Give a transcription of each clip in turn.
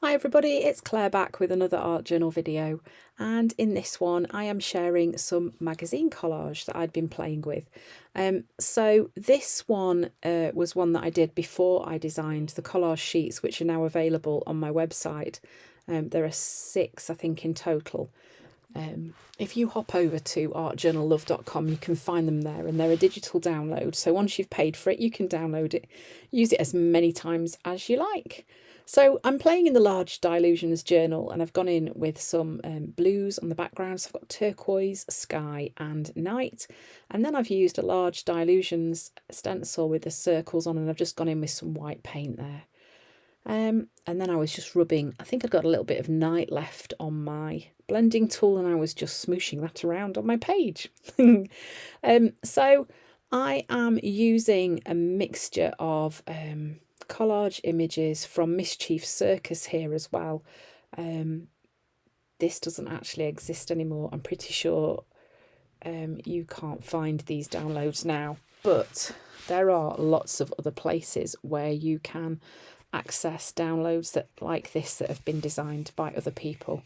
Hi everybody, it's Claire back with another art journal video, and in this one I am sharing some magazine collage that I'd been playing with. So this one was one that I did before I designed the collage sheets, which are now available on my website. There are 6 I think in total. If you hop over to artjournallove.com, you can find them there, and they're a digital download. So once you've paid for it, you can download it, use it as many times as you like. So I'm playing in the large Dylusions journal, and I've gone in with some blues on the background. So I've got turquoise, sky and night. And then I've used a large Dylusions stencil with the circles on, and I've just gone in with some white paint there. And then I was just rubbing, I think I'd got a little bit of night left on my blending tool, and I was just smooshing that around on my page. So I am using a mixture of collage images from Mischief Circus here as well. This doesn't actually exist anymore. I'm pretty sure you can't find these downloads now, but there are lots of other places where you can access downloads that like this that have been designed by other people.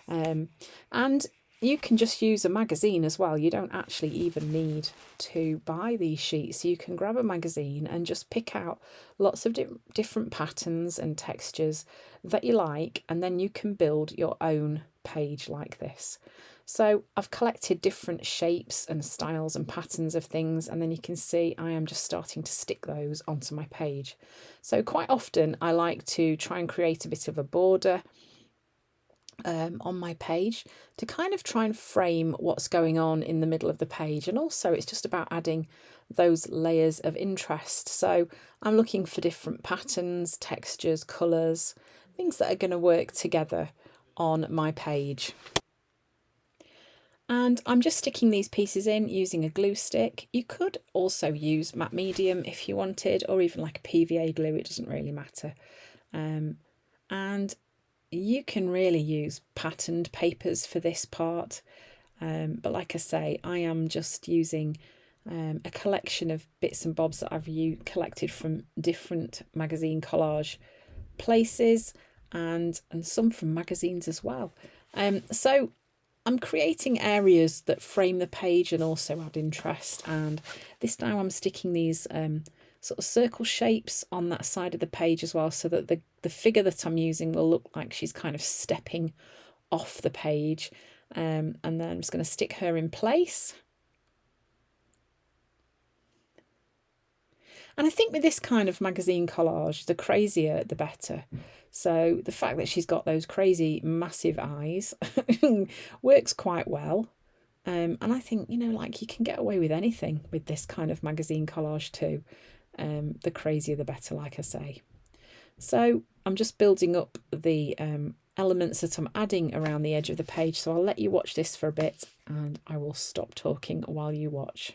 And you can just use a magazine as well. You don't actually even need to buy these sheets. You can grab a magazine and just pick out lots of different patterns and textures that you like, and then you can build your own page like this. So I've collected different shapes and styles and patterns of things, and then you can see I am just starting to stick those onto my page. So quite often I like to try and create a bit of a border on my page to kind of try and frame what's going on in the middle of the page, and also it's just about adding those layers of interest. So I'm looking for different patterns, textures, colours, things that are going to work together on my page. And I'm just sticking these pieces in using a glue stick. You could also use matte medium if you wanted, or even like a PVA glue, it doesn't really matter. And you can really use patterned papers for this part. But like I say, I am just using a collection of bits and bobs that I've collected from different magazine collage places, and some from magazines as well. So I'm creating areas that frame the page and also add interest, and this time I'm sticking these sort of circle shapes on that side of the page as well, so that the figure that I'm using will look like she's kind of stepping off the page. And then I'm just going to stick her in place. And I think with this kind of magazine collage, the crazier the better. So the fact that she's got those crazy massive eyes works quite well. And I think, like you can get away with anything with this kind of magazine collage too. The crazier the better, like I say. So I'm just building up the elements that I'm adding around the edge of the page. So I'll let you watch this for a bit, and I will stop talking while you watch.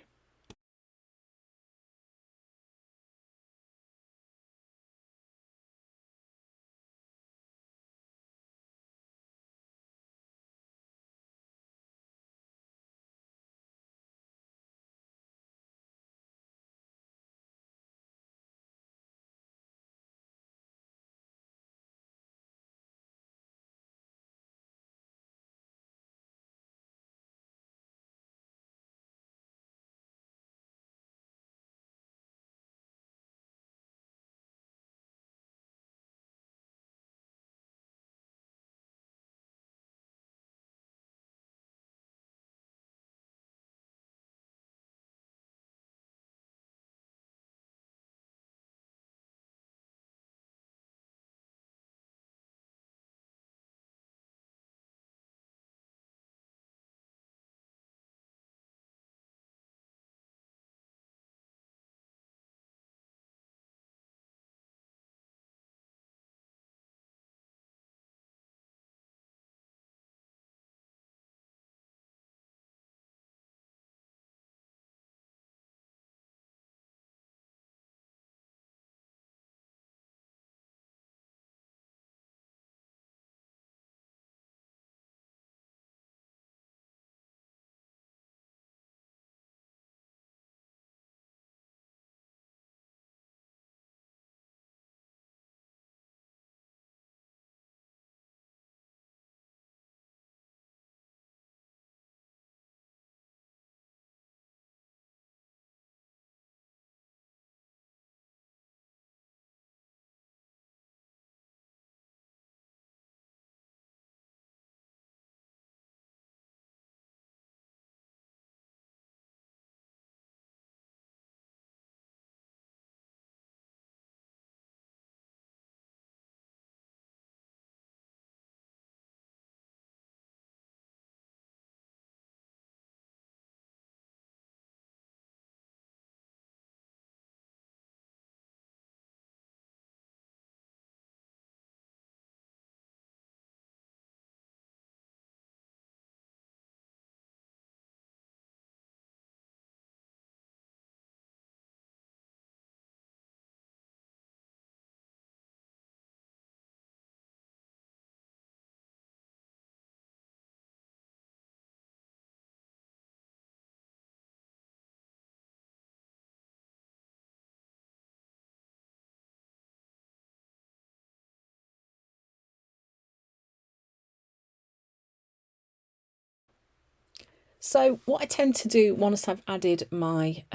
So what I tend to do once I've added my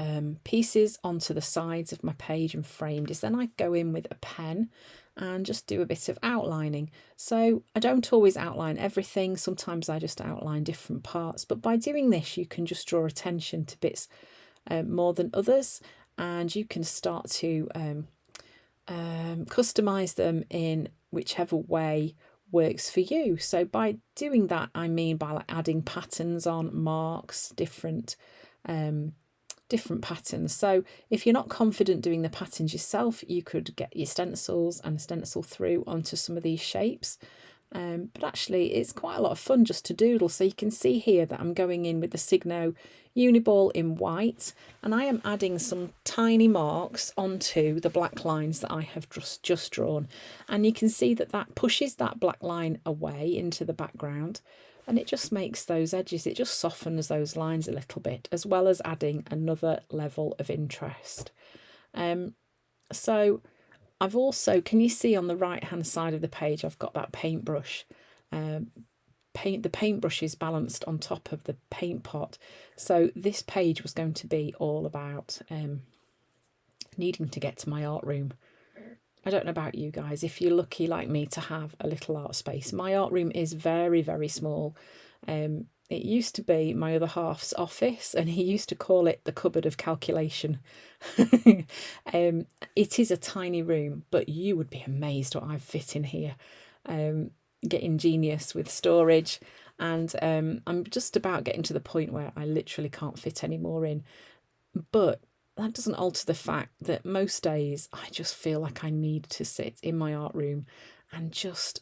pieces onto the sides of my page and framed is then I go in with a pen and just do a bit of outlining. So I don't always outline everything, sometimes I just outline different parts, but by doing this you can just draw attention to bits more than others, and you can start to customize them in whichever way works for you. So by doing that, I mean by like adding patterns on, marks, different patterns. So if you're not confident doing the patterns yourself, you could get your stencils and stencil through onto some of these shapes. But actually it's quite a lot of fun just to doodle. So you can see here that I'm going in with the Signo Uniball in white, and I am adding some tiny marks onto the black lines that I have just drawn, and you can see that that pushes that black line away into the background, and it just makes those edges, it just softens those lines a little bit, as well as adding another level of interest. So I've also, can you see on the right hand side of the page, I've got that paintbrush. The paintbrush is balanced on top of the paint pot. So this page was going to be all about needing to get to my art room. I don't know about you guys, if you're lucky like me to have a little art space. My art room is very, very small. It used to be my other half's office, and he used to call it the cupboard of calculation. It is a tiny room, but you would be amazed what I've fit in here. Get ingenious with storage, and I'm just about getting to the point where I literally can't fit any more in, but that doesn't alter the fact that most days I just feel like I need to sit in my art room and just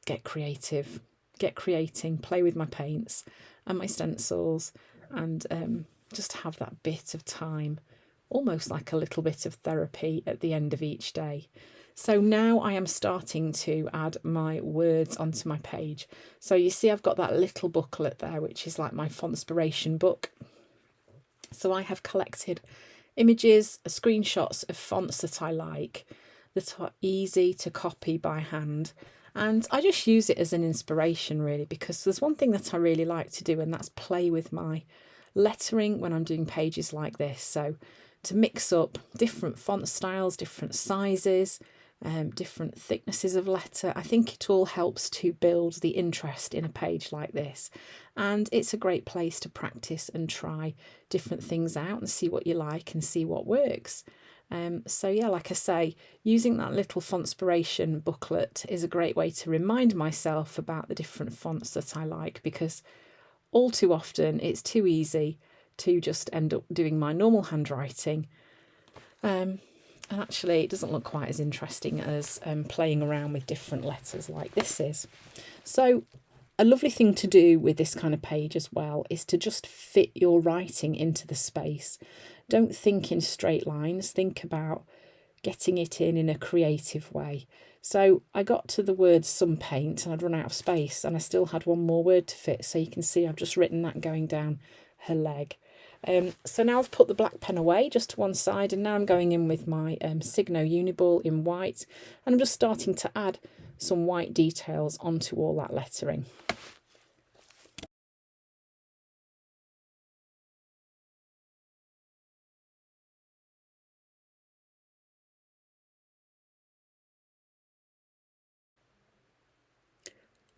get creative, get creating, play with my paints and my stencils, and just have that bit of time, almost like a little bit of therapy at the end of each day. So now I am starting to add my words onto my page. So you see I've got that little booklet there, which is like my Fontspiration book. So I have collected images, screenshots of fonts that I like, that are easy to copy by hand. And I just use it as an inspiration really, because there's one thing that I really like to do, and that's play with my lettering when I'm doing pages like this. So to mix up different font styles, different sizes, different thicknesses of letter. I think it all helps to build the interest in a page like this, and it's a great place to practice and try different things out and see what you like and see what works. So yeah, like I say, using that little Fontspiration booklet is a great way to remind myself about the different fonts that I like, because all too often it's too easy to just end up doing my normal handwriting. And actually it doesn't look quite as interesting as playing around with different letters like this is. So a lovely thing to do with this kind of page as well is to just fit your writing into the space. Don't think in straight lines, think about getting it in a creative way. So I got to the word some paint and I'd run out of space, and I still had one more word to fit. So you can see I've just written that going down her leg. So now I've put the black pen away just to one side, and now I'm going in with my Signo Uniball in white, and I'm just starting to add some white details onto all that lettering.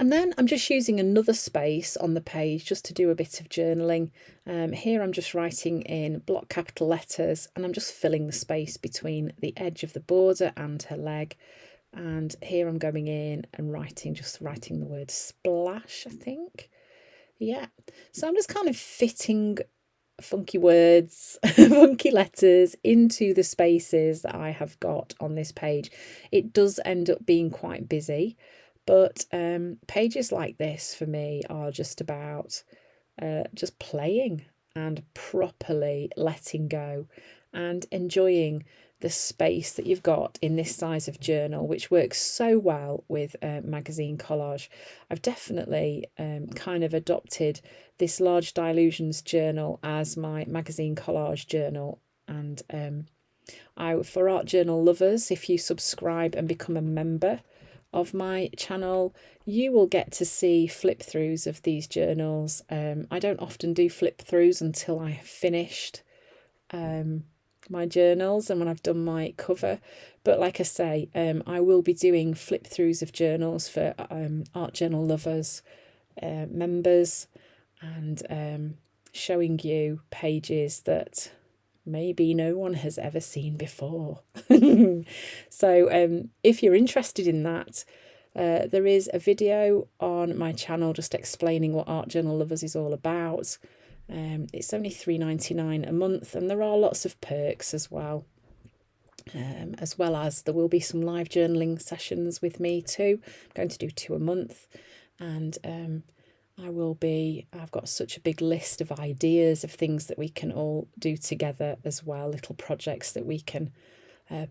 And then I'm just using another space on the page just to do a bit of journaling. Here I'm just writing in block capital letters, and I'm just filling the space between the edge of the border and her leg. And here I'm going in and just writing the word splash, I think. Yeah, so I'm just kind of fitting funky words, funky letters into the spaces that I have got on this page. It does end up being quite busy, but pages like this for me are just about just playing and properly letting go and enjoying the space that you've got in this size of journal, which works so well with magazine collage. I've definitely kind of adopted this large Dylusions journal as my magazine collage journal. And for art journal lovers, if you subscribe and become a member of my channel, you will get to see flip throughs of these journals. I don't often do flip throughs until I have finished my journals and when I've done my cover, but like I say, I will be doing flip throughs of journals for art journal lovers members, and showing you pages that maybe no one has ever seen before. So if you're interested in that, there is a video on my channel just explaining what Art Journal Lovers is all about. It's only £3.99 a month, and there are lots of perks as well. As well as there will be some live journaling sessions with me too. I'm going to do 2 a month, and I've got such a big list of ideas of things that we can all do together as well, little projects that we can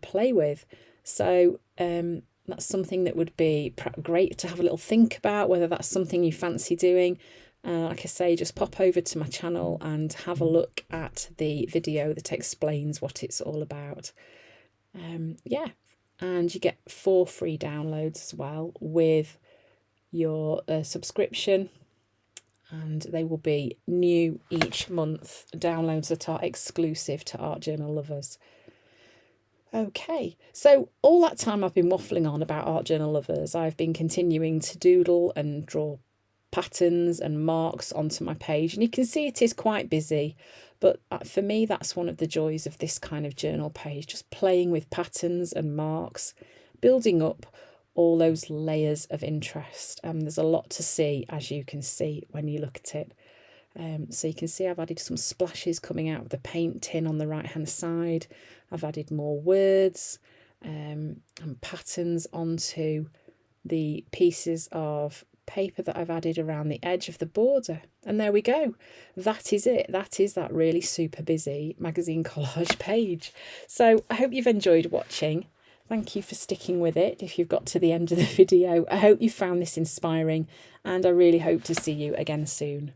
play with. So that's something that would be great to have a little think about, whether that's something you fancy doing. Like I say, just pop over to my channel and have a look at the video that explains what it's all about. Yeah, and you get 4 free downloads as well with your subscription, and they will be new each month, downloads that are exclusive to Art Journal Lovers. Okay, so all that time I've been waffling on about Art Journal Lovers, I've been continuing to doodle and draw patterns and marks onto my page, and you can see it is quite busy, but for me that's one of the joys of this kind of journal page, just playing with patterns and marks, building up all those layers of interest. There's a lot to see, as you can see when you look at it. So you can see I've added some splashes coming out of the paint tin on the right hand side. I've added more words and patterns onto the pieces of paper that I've added around the edge of the border, and there we go. That is it. That is that really super busy magazine collage page. So I hope you've enjoyed watching. Thank you for sticking with it if you've got to the end of the video. I hope you found this inspiring, and I really hope to see you again soon.